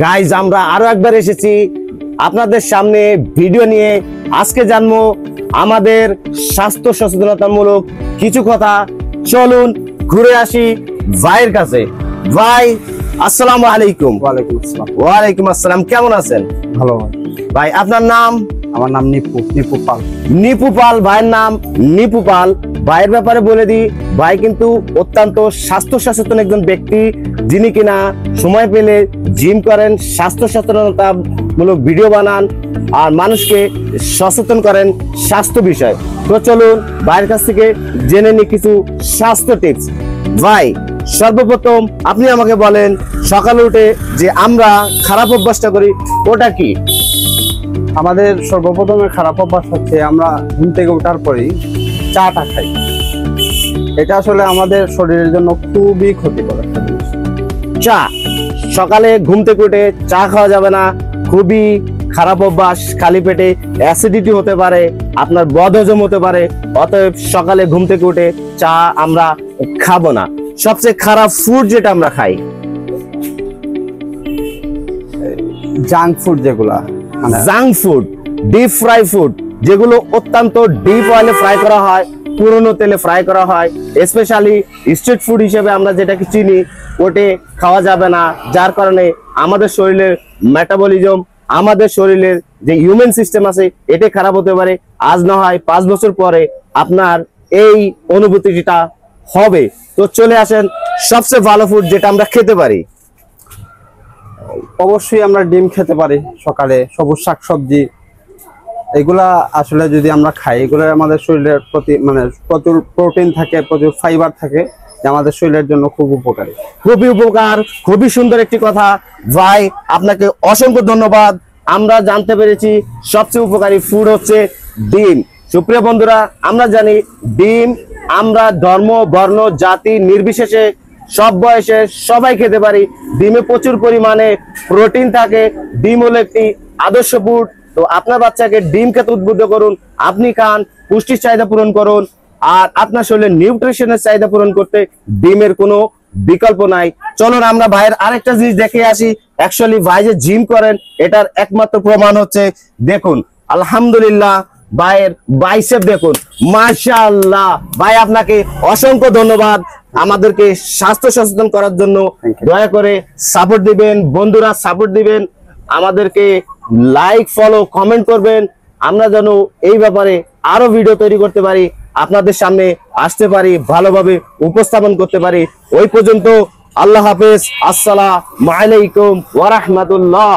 Guys আমরা আরো একবার এসেছি আপনাদের সামনে ভিডিও নিয়ে। আজকে জানবো আমাদের স্বাস্থ্য সচেতনতামূলক কিছু কথা। চলুন ঘুরে আসি ভাইয়ের কাছে। ভাই আসসালামু আলাইকুম। ওয়ালাইকুম আসসালাম। ওয়ালাইকুম আসসালাম, কেমন আছেন? ভালো। ভাই আপনার নাম? আমার নাম নিপু পাল। নিপু পাল, ভাইয়ের নাম নিপু পাল। ভাইয়ের ব্যাপারে বলে দিই, ভাই কিন্তু অত্যন্ত স্বাস্থ্য সচেতন একজন ব্যক্তি, যিনি কিনা সময় পেলে জিম করেন, স্বাস্থ্য সচেতনতামূলক ভিডিও বানান আর মানুষকে সচেতন করেন স্বাস্থ্য বিষয়। তো চলুন ভাইয়ের কাছ থেকে জেনে নিই কিছু স্বাস্থ্য টিপস। ভাই সর্বপ্রথম আপনি আমাকে বলেন, সকালে উঠে যে আমরা খারাপ অভ্যাসটা করি ওটা কি? আমাদের সর্বপ্রথমে খারাপ অভ্যাস হচ্ছে আমরা ঘুম থেকে ওঠার পরেই চাটা খাই। এটা আসলে আমাদের শরীরের জন্য খুবই ক্ষতিকর একটা জিনিস। চা সকালে ঘুম থেকে উঠে চা খাওয়া যাবে না, খুবই খারাপ অভ্যাস। খালি পেটে অ্যাসিডিটি হতে পারে, আপনার বদহজম হতে পারে। অতএব সকালে ঘুম থেকে উঠে চা আমরা খাবো না। সবচেয়ে খারাপ ফুড যেটা আমরা খাই, জাঙ্ক ফুড, যেগুলা junk food, deep fry food, যেগুলো অত্যন্ত ডিপ অয়েলে ফ্রাই করা হয়, পুরনো তেলে ফ্রাই করা হয়। স্পেশালি স্ট্রিট ফুড হিসেবে আমরা যেটাকে চিনি, ওটে খাওয়া যাবে না। যার কারণে আমাদের শরীরের মেটাবলিজম, আমাদের শরীরের যে হিউম্যান সিস্টেম আছে, এটা খারাপ হতে পারে। আজ না হয় 5 বছর পরে আপনার এই অনুভূতিটা হবে। তো চলে আসেন সবচেয়ে ভালো ফুড যেটা আমরা খেতে পারি। অবশ্যই আমরা ডিম খেতে পারি সকালে, সবুজ শাকসবজি, এগুলা আসলে যদি আমরা খাই, এগুলো আমাদের শরীরের প্রতি প্রচুর প্রোটিন থাকে, প্রচুর ফাইবার থাকে, যা আমাদের শরীরের জন্য খুব উপকারী। খুবই উপকার, খুবই সুন্দর একটি কথা। ভাই আপনাকে অসংখ্য ধন্যবাদ। আমরা জানতে পেরেছি সবচেয়ে উপকারী ফুড হচ্ছে ডিম। সুপ্রিয় বন্ধুরা, আমরা জানি ডিম আমরা ধর্ম, বর্ণ, জাতি নির্বিশেষে সব বয়সে সবাই খেতে পারি। ডিমে প্রচুর পরিমাণে প্রোটিন থাকে। ডিম হলো একটি আদর্শ ফুড। তো আপনার বাচ্চাকে ডিম খেতে উদ্বুদ্ধ করুন, আপনি খান, পুষ্টির চাহিদা পূরণ করুন। আর আপনার শরীরে নিউট্রিশনের চাহিদা পূরণ করতে ডিমের কোনো বিকল্প নাই। চলুন আমরা ভাইয়ের আরেকটা জিনিস দেখে আসি। অ্যাকচুয়ালি ভাই যে জিম করেন, এটার একমাত্র প্রমাণ হচ্ছে, দেখুন আলহামদুলিল্লাহ ভাইয়ের বাইসেপ দেখুন, মাশাআল্লাহ। ভাই আপনাকে অসংখ্য ধন্যবাদ আমাদেরকে স্বাস্থ্য সচেতন করার জন্য। দয়া করে সাপোর্ট দিবেন, বন্ধুরা সাপোর্ট দিবেন, আমাদেরকে লাইক, ফলো, কমেন্ট করবেন। আমরা যেন এই ব্যাপারে আরো ভিডিও তৈরি করতে পারি, আপনাদের সামনে আসতে পারি, ভালোভাবে উপস্থাপন করতে পারি। ওই পর্যন্ত আল্লাহ হাফেজ, আসসালামু আলাইকুম ওয়া রাহমাতুল্লাহ।